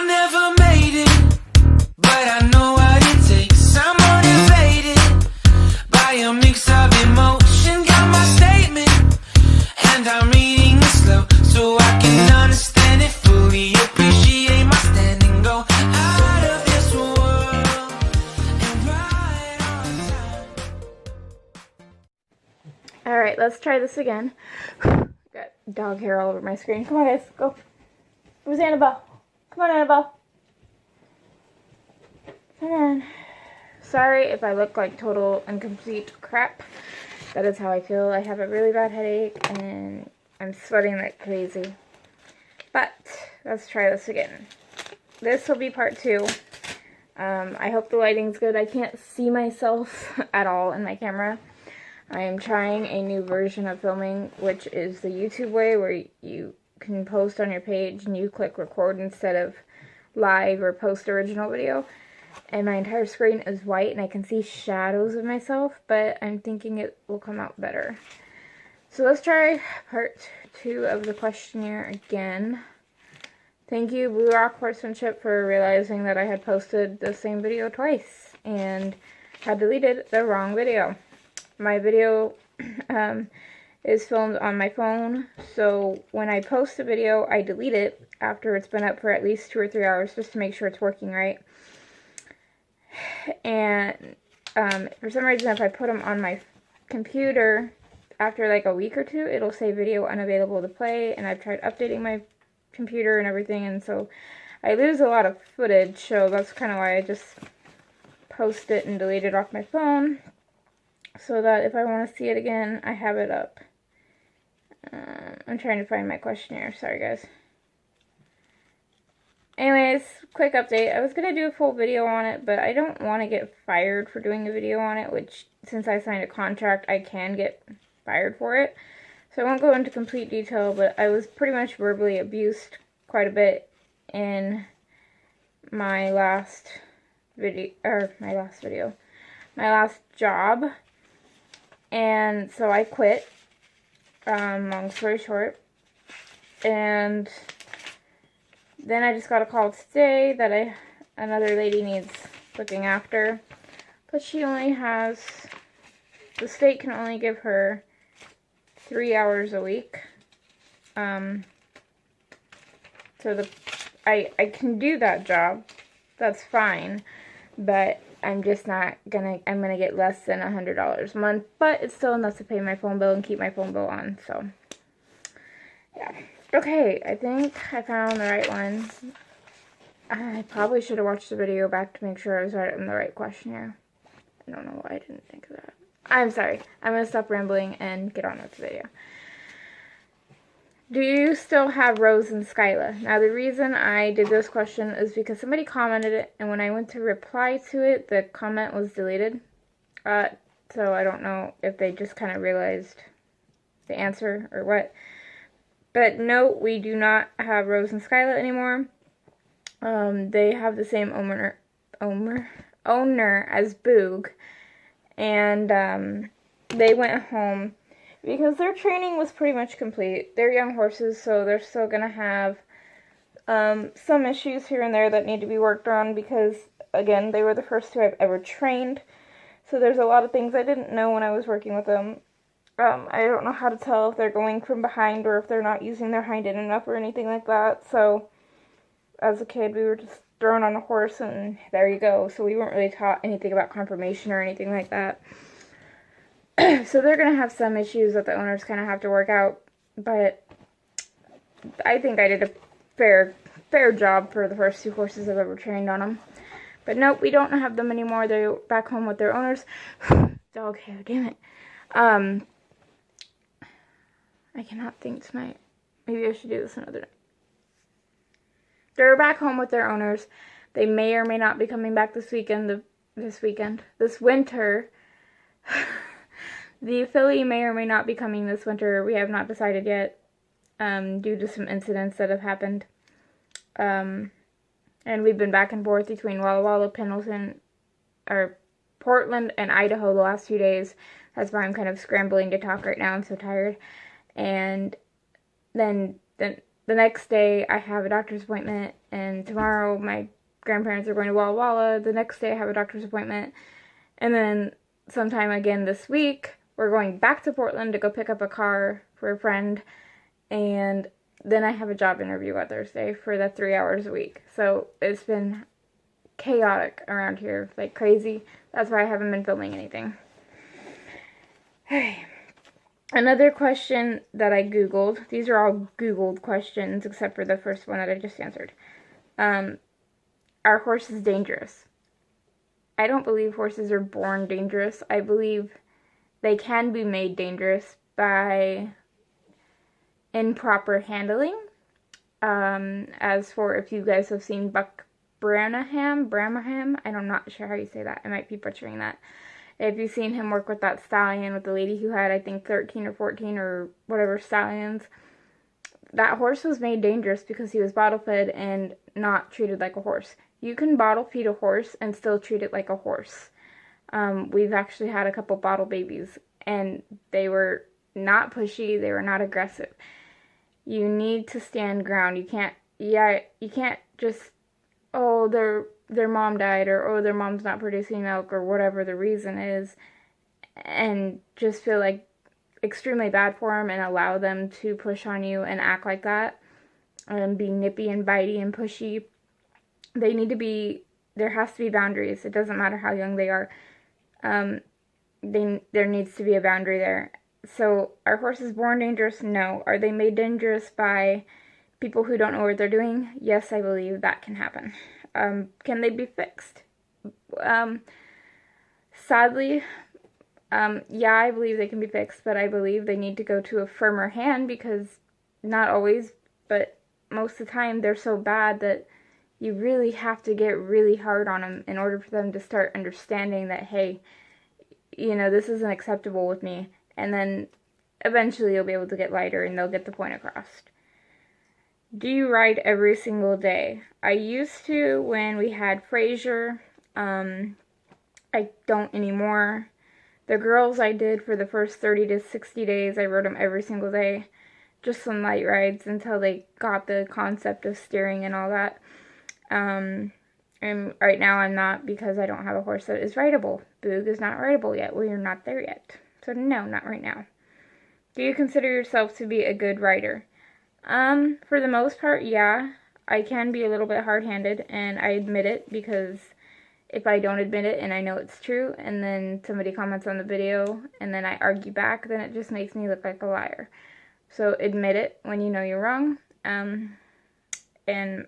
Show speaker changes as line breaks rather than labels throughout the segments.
I never made it, but I know what it takes. I'm motivated by a mix of emotion. Got my statement, and I'm reading it slow so I can understand it fully. Appreciate my standing, go out of this world and ride on time.
Alright, let's try this again. Got dog hair all over my screen. Come on, guys, go. Where's Annabelle? Come on, Annabelle. Come on. Sorry if I look like total and complete crap. That is how I feel. I have a really bad headache and I'm sweating like crazy. But let's try this again. This will be part 2. I hope the lighting's good. I can't see myself at all in my camera. I am trying a new version of filming, which is the YouTube way, where you can post on your page and you click record instead of live or post original video. And my entire screen is white and I can see shadows of myself, but I'm thinking it will come out better. So let's try part 2 of the questionnaire again. Thank you, Blue Rock Horsemanship, for realizing that I had posted the same video twice and had deleted the wrong video. My video is filmed on my phone, so when I post a video, I delete it after it's been up for at least 2 or 3 hours just to make sure it's working right. And for some reason, if I put them on my computer after like a week or 2, it'll say video unavailable to play, and I've tried updating my computer and everything, and so I lose a lot of footage, so that's kind of why I just post it and delete it off my phone, so that if I want to see it again, I have it up. I'm trying to find my questionnaire. Sorry, guys. Anyways, quick update. I was going to do a full video on it, but I don't want to get fired for doing a video on it, which, since I signed a contract, I can get fired for it. So I won't go into complete detail, but I was pretty much verbally abused quite a bit in my last job. And so I quit, long story short, and then I just got a call today that another lady needs looking after, but she only has, the state can only give her 3 hours a week. So I can do that job, that's fine, but I'm just not I'm gonna get less than $100 a month, but it's still enough to pay my phone bill and keep my phone bill on, so, yeah. Okay, I think I found the right one. I probably should have watched the video back to make sure I was writing the right questionnaire. I don't know why I didn't think of that. I'm sorry. I'm going to stop rambling and get on with the video. Do you still have Rose and Skyla? Now, the reason I did this question is because somebody commented it, and when I went to reply to it, the comment was deleted. So I don't know if they just kind of realized the answer or what. But no, we do not have Rose and Skyla anymore. They have the same owner as Boog, and they went home because their training was pretty much complete. They're young horses, so they're still gonna have some issues here and there that need to be worked on because, again, they were the first 2 I've ever trained. So there's a lot of things I didn't know when I was working with them. I don't know how to tell if they're going from behind or if they're not using their hind end enough or anything like that. So, as a kid, we were just thrown on a horse and there you go. So we weren't really taught anything about conformation or anything like that. So they're going to have some issues that the owners kind of have to work out. But I think I did a fair job for the first 2 horses I've ever trained on them. But nope, we don't have them anymore. They're back home with their owners. Dog hair, damn it. I cannot think tonight. Maybe I should do this another night. They're back home with their owners. They may or may not be coming back this winter. The filly may or may not be coming this winter. We have not decided yet, due to some incidents that have happened. And we've been back and forth between Walla Walla, Pendleton, or Portland, and Idaho the last few days. That's why I'm kind of scrambling to talk right now. I'm so tired. And then the the next day I have a doctor's appointment, and tomorrow my grandparents are going to Walla Walla. The next day I have a doctor's appointment, and then sometime again this week we're going back to Portland to go pick up a car for a friend, and then I have a job interview on Thursday for the 3 hours a week. So it's been chaotic around here, like crazy. That's why I haven't been filming anything. Another question that I Googled, these are all Googled questions except for the first one that I just answered. Are horses dangerous? I don't believe horses are born dangerous. I believe they can be made dangerous by improper handling. As for if you guys have seen Buck Brannaman, I'm not sure how you say that. I might be butchering that. If you've seen him work with that stallion, with the lady who had, I think, 13 or 14 or whatever stallions, that horse was made dangerous because he was bottle fed and not treated like a horse. You can bottle feed a horse and still treat it like a horse. We've actually had a couple bottle babies, and they were not pushy, they were not aggressive. You need to stand ground. You can't just, oh, their mom died, or oh, their mom's not producing milk, or whatever the reason is, and just feel like extremely bad for them and allow them to push on you and act like that and be nippy and bitey and pushy. There has to be boundaries. It doesn't matter how young they are. There needs to be a boundary there. So, are horses born dangerous? No. Are they made dangerous by people who don't know what they're doing? Yes, I believe that can happen. Can they be fixed? Sadly, yeah, I believe they can be fixed, but I believe they need to go to a firmer hand, because not always, but most of the time they're so bad that you really have to get really hard on them in order for them to start understanding that, hey, this isn't acceptable with me. And then eventually you'll be able to get lighter and they'll get the point across. Do you ride every single day? I used to when we had Fraser. I don't anymore. The girls I did for the first 30 to 60 days, I rode them every single day. Just some light rides until they got the concept of steering and all that. And right now I'm not, because I don't have a horse that is rideable. Boog is not rideable yet. We are not there yet. So no, not right now. Do you consider yourself to be a good rider? For the most part, yeah. I can be a little bit hard-handed, and I admit it, because if I don't admit it and I know it's true, and then somebody comments on the video, and then I argue back, then it just makes me look like a liar. So admit it when you know you're wrong. And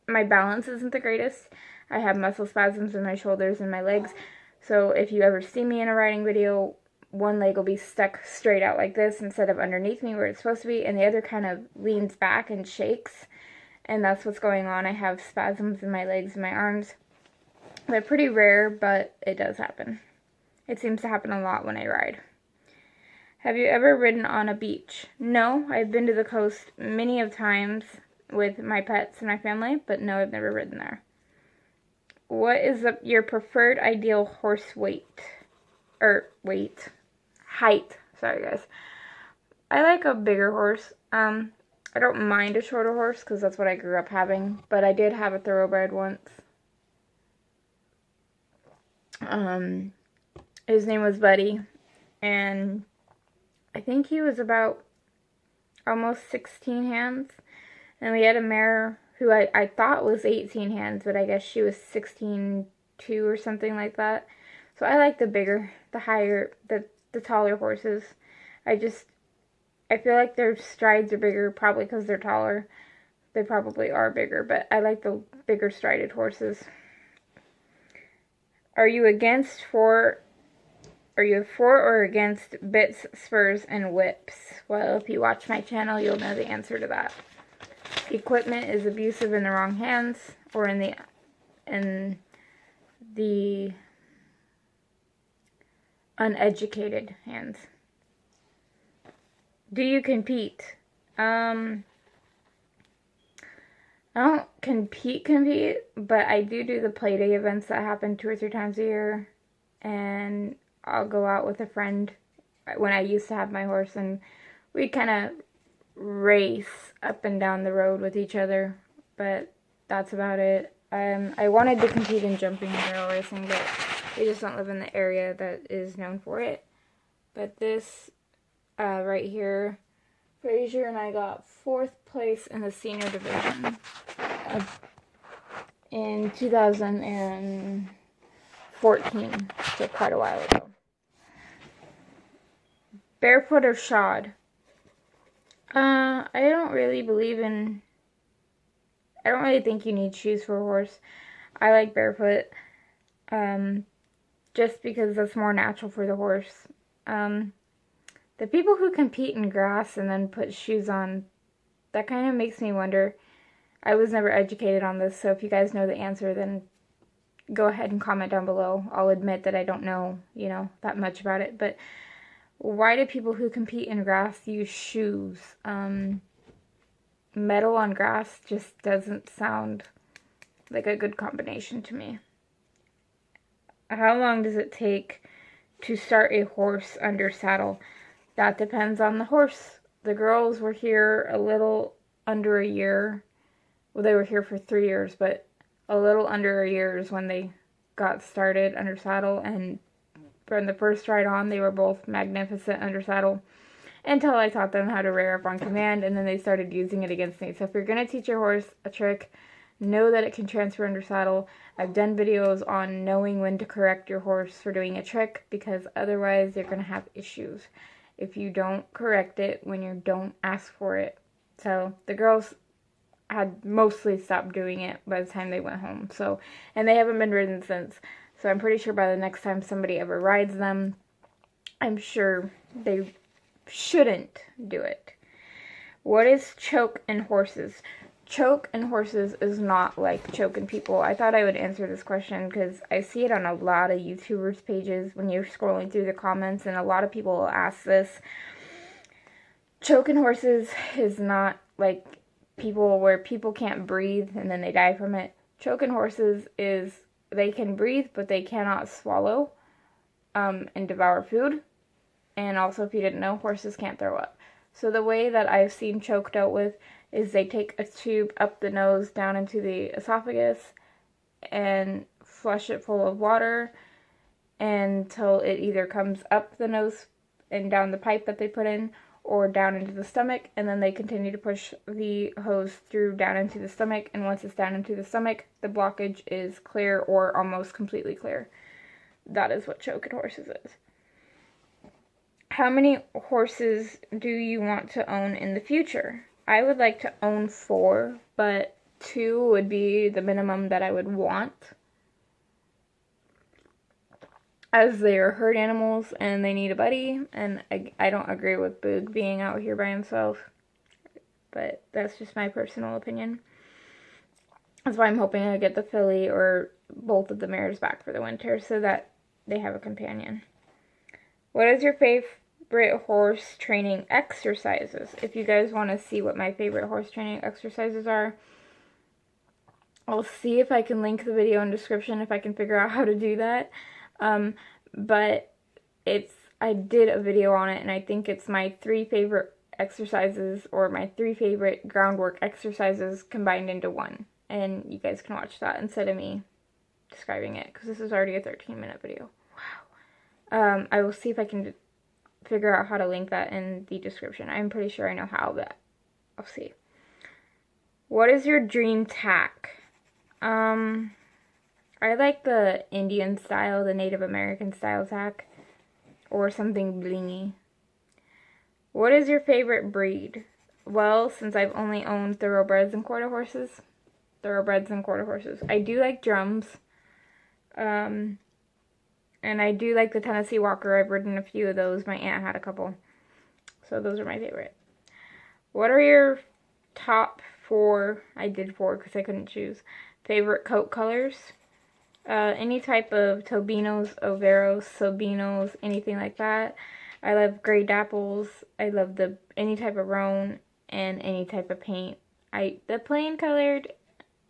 my balance isn't the greatest. I have muscle spasms in my shoulders and my legs. So if you ever see me in a riding video, one leg will be stuck straight out like this instead of underneath me where it's supposed to be, and the other kind of leans back and shakes. And that's what's going on. I have spasms in my legs and my arms. They're pretty rare, but it does happen. It seems to happen a lot when I ride. Have you ever ridden on a beach? No, I've been to the coast many of times with my pets and my family, but no, I've never ridden there. What is your preferred ideal horse weight? Height. Sorry, guys. I like a bigger horse. I don't mind a shorter horse because that's what I grew up having, but I did have a thoroughbred once. His name was Buddy, and I think he was about almost 16 hands, and we had a mare who I thought was 18 hands, but I guess she was 16.2 or something like that. So I like the bigger, the higher, the taller horses. I feel like their strides are bigger, probably because they're taller. They probably are bigger, but I like the bigger strided horses. Are you for or against bits, spurs, and whips? Well, if you watch my channel, you'll know the answer to that. Equipment is abusive in the wrong hands, or in the uneducated hands. Do you compete? I don't compete, but I do the play day events that happen 2 or 3 times a year, and I'll go out with a friend when I used to have my horse, and we kind of race up and down the road with each other, but that's about it. I wanted to compete in jumping and barrel racing, but we just don't live in the area that is known for it. But this right here, Frazier and I got 4th place in the senior division in 2014, so quite a while ago. Barefoot or shod? I don't really think you need shoes for a horse. I like barefoot, just because that's more natural for the horse. The people who compete in grass and then put shoes on, that kind of makes me wonder. I was never educated on this, so if you guys know the answer, then go ahead and comment down below. I'll admit that I don't know, that much about it, but why do people who compete in grass use shoes? Metal on grass just doesn't sound like a good combination to me. How long does it take to start a horse under saddle? That depends on the horse. The girls were here a little under a year. Well, they were here for 3 years, but a little under a year is when they got started under saddle, and from the first ride on, they were both magnificent under saddle until I taught them how to rear up on command, and then they started using it against me. So if you're going to teach your horse a trick, know that it can transfer under saddle. I've done videos on knowing when to correct your horse for doing a trick, because otherwise you're going to have issues if you don't correct it when you don't ask for it. So the girls had mostly stopped doing it by the time they went home. So, and they haven't been ridden since. So I'm pretty sure by the next time somebody ever rides them, I'm sure they shouldn't do it. What is choke in horses? Choke in horses is not like choke in people. I thought I would answer this question because I see it on a lot of YouTubers' pages when you're scrolling through the comments, and a lot of people will ask this. Choke in horses is not like people where people can't breathe and then they die from it. Choke in horses is they can breathe, but they cannot swallow and devour food. And also, if you didn't know, horses can't throw up. So the way that I've seen choke dealt with is they take a tube up the nose down into the esophagus and flush it full of water until it either comes up the nose and down the pipe that they put in, or down into the stomach, and then they continue to push the hose through down into the stomach, and once it's down into the stomach, the blockage is clear or almost completely clear. That is what choke in horses is. How many horses do you want to own in the future? I would like to own 4, but 2 would be the minimum that I would want, as they are herd animals and they need a buddy, and I don't agree with Boog being out here by himself, but that's just my personal opinion. That's why I'm hoping to get the filly or both of the mares back for the winter so that they have a companion. What is your favorite horse training exercises? If you guys want to see what my favorite horse training exercises are, I'll see if I can link the video in the description if I can figure out how to do that. But I did a video on it, and I think it's my 3 favorite exercises, or my 3 favorite groundwork exercises combined into one. And you guys can watch that instead of me describing it, because this is already a 13-minute video. Wow. I will see if I can figure out how to link that in the description. I'm pretty sure I know how, but I'll see. What is your dream tack? I like the Indian style, the Native American style tack, or something blingy. What is your favorite breed? Well, since I've only owned thoroughbreds and quarter horses, I do like drums, and I do like the Tennessee Walker. I've ridden a few of those. My aunt had a couple, so those are my favorite. What are your top 4, I did 4 because I couldn't choose, favorite coat colors? Any type of Tobinos, Overos, Sobinos, anything like that. I love gray dapples. I love any type of roan and any type of paint. The plain colored,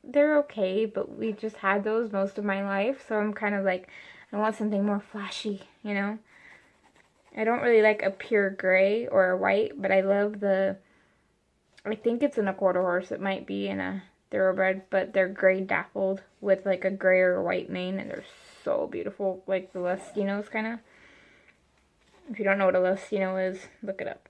they're okay, but we just had those most of my life, so I'm kind of like, I want something more flashy, you know? I don't really like a pure gray or a white, but I love the I think it's in a quarter horse. It might be in a thoroughbred, but they're gray dappled with like a gray or white mane, and they're so beautiful, like the Lestinos kind of. If you don't know what a Lestino is, look it up.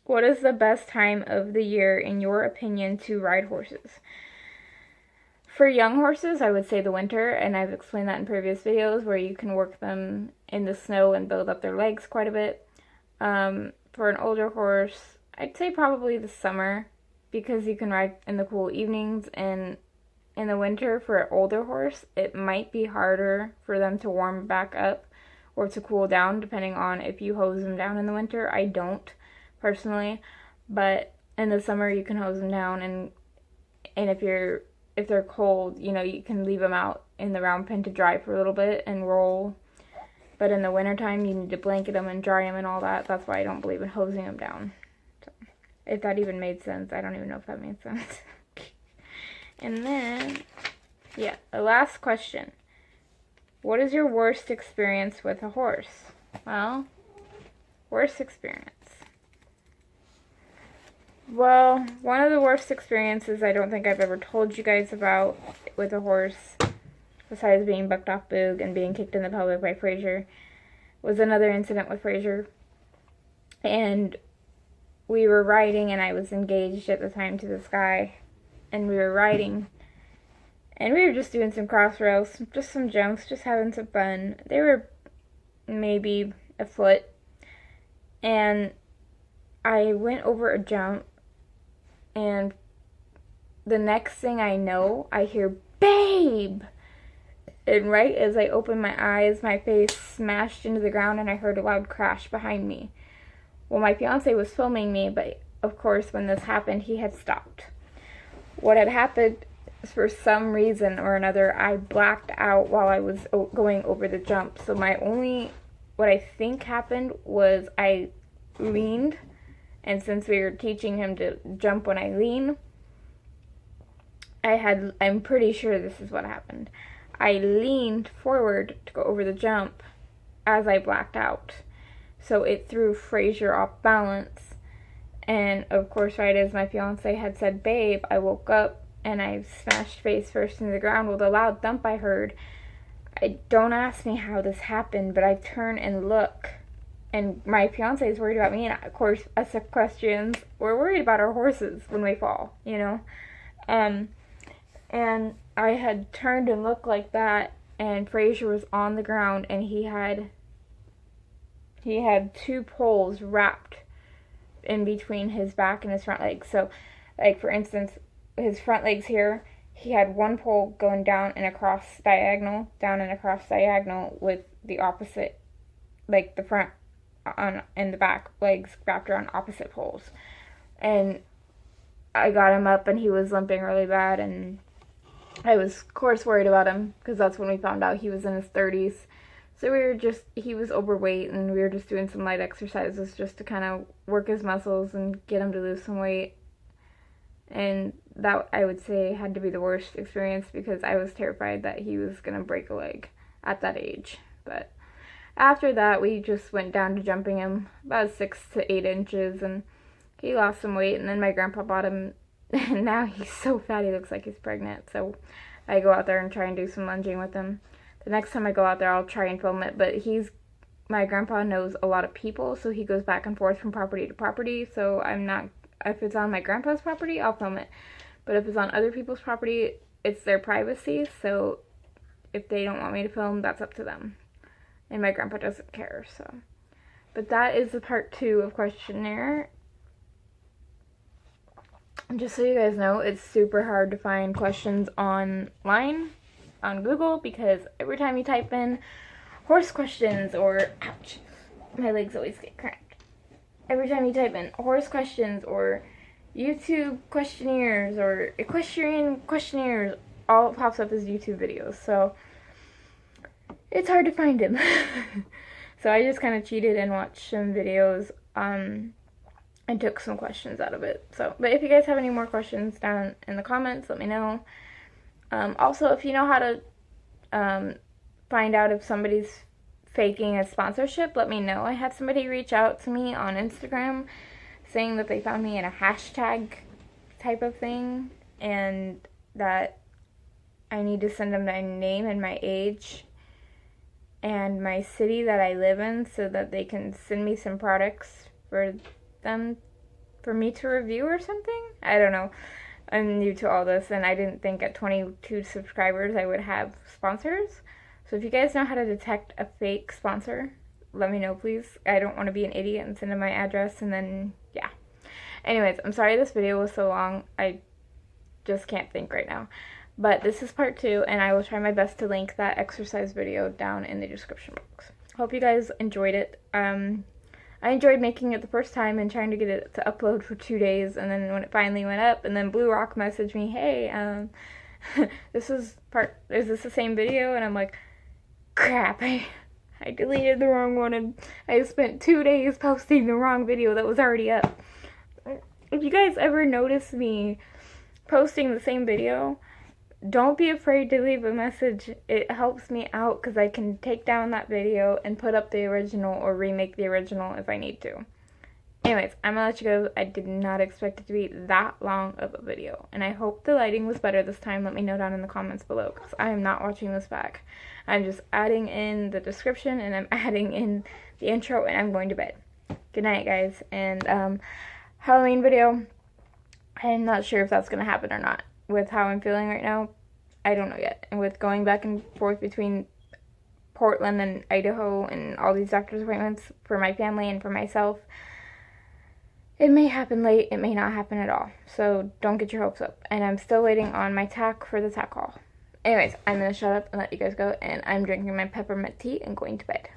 What is the best time of the year, in your opinion, to ride horses? For young horses, I would say the winter, and I've explained that in previous videos, where you can work them in the snow and build up their legs quite a bit. For an older horse, I'd say probably the summer, because you can ride in the cool evenings, and in the winter, for an older horse, it might be harder for them to warm back up or to cool down, depending on if you hose them down in the winter. I don't, personally, but in the summer you can hose them down, and if they're cold, you know, you can leave them out in the round pen to dry for a little bit and roll. But in the wintertime, you need to blanket them and dry them and all that. That's why I don't believe in hosing them down. So, if that even made sense, I don't even know if that made sense. And then, yeah, the last question. What is your worst experience with a horse? Well, worst experience. Well, one of the worst experiences I don't think I've ever told you guys about with a horse, besides being bucked off Boog and being kicked in the pelvic by Fraser, was another incident with Fraser. And we were riding, and I was engaged at the time to this guy, and we were riding, and we were just doing some cross rails, just some jumps, just having some fun. They were maybe a foot, and I went over a jump, and the next thing I know, I hear, "Babe!" And right as I opened my eyes, my face smashed into the ground, and I heard a loud crash behind me. Well, my fiance was filming me, but of course, when this happened, he had stopped. What had happened is, for some reason or another, I blacked out while I was going over the jump. So what I think happened was I leaned, and since we were teaching him to jump when I lean, I'm pretty sure this is what happened. I leaned forward to go over the jump as I blacked out. So it threw Fraser off balance. And of course, right as my fiance had said, "Babe," I woke up and I smashed face first into the ground with a loud thump I heard. Don't ask me how this happened, but I turn and look, and my fiance is worried about me, and of course, us equestrians, we're worried about our horses when we fall, you know? And I had turned and looked like that, and Fraser was on the ground, and he had 2 poles wrapped in between his back and his front legs. So, like, for instance, his front legs here, he had 1 pole going down and across diagonal, with the opposite, like the front and the back legs wrapped around opposite poles. And I got him up, and he was limping really bad, and I was, of course, worried about him, because that's when we found out he was in his 30s. So he was overweight, and we were just doing some light exercises just to kind of work his muscles and get him to lose some weight. And that, I would say, had to be the worst experience, because I was terrified that he was going to break a leg at that age. But after that, we just went down to jumping him about 6 to 8 inches, and he lost some weight, and then my grandpa bought him, and now he's so fat he looks like he's pregnant. So I go out there and try and do some lunging with him. The next time I go out there, I'll try and film it, but my grandpa knows a lot of people, so he goes back and forth from property to property, so if it's on my grandpa's property, I'll film it. But if it's on other people's property, it's their privacy, so if they don't want me to film, that's up to them. And my grandpa doesn't care, so. But that is the part 2 of questionnaire. And just so you guys know, it's super hard to find questions online on Google, because every time you type in horse questions or, ouch, my legs always get cramped. Every time you type in horse questions or YouTube questionnaires or equestrian questionnaires, all it pops up as YouTube videos. So it's hard to find them. So I just kind of cheated and watched some videos and took some questions out of it. So, but if you guys have any more questions down in the comments, let me know. Also, if you know how to find out if somebody's faking a sponsorship, let me know. I had somebody reach out to me on Instagram saying that they found me in a hashtag type of thing, and that I need to send them my name and my age and my city that I live in so that they can send me some products for me to review or something. I don't know. I'm new to all this, and I didn't think at 22 subscribers I would have sponsors. So if you guys know how to detect a fake sponsor, let me know, please. I don't want to be an idiot and send them my address and then, yeah. Anyways, I'm sorry this video was so long. I just can't think right now. But this is part 2, and I will try my best to link that exercise video down in the description box. Hope you guys enjoyed it. I enjoyed making it the first time and trying to get it to upload for 2 days, and then when it finally went up, and then Blue Rock messaged me, hey, is this the same video? And I'm like, crap, I deleted the wrong one, and I spent 2 days posting the wrong video that was already up. If you guys ever notice me posting the same video, don't be afraid to leave a message. It helps me out because I can take down that video and put up the original or remake the original if I need to. Anyways, I'm gonna let you go. I did not expect it to be that long of a video, and I hope the lighting was better this time. Let me know down in the comments below, because I am not watching this back. I'm just adding in the description, and I'm adding in the intro, and I'm going to bed. Good night, guys. And Halloween video, I'm not sure if that's gonna happen or not. With how I'm feeling right now, I don't know yet. And with going back and forth between Portland and Idaho and all these doctor's appointments for my family and for myself, it may happen late, it may not happen at all. So don't get your hopes up. And I'm still waiting on my TAC for the TAC call. Anyways, I'm going to shut up and let you guys go, and I'm drinking my peppermint tea and going to bed.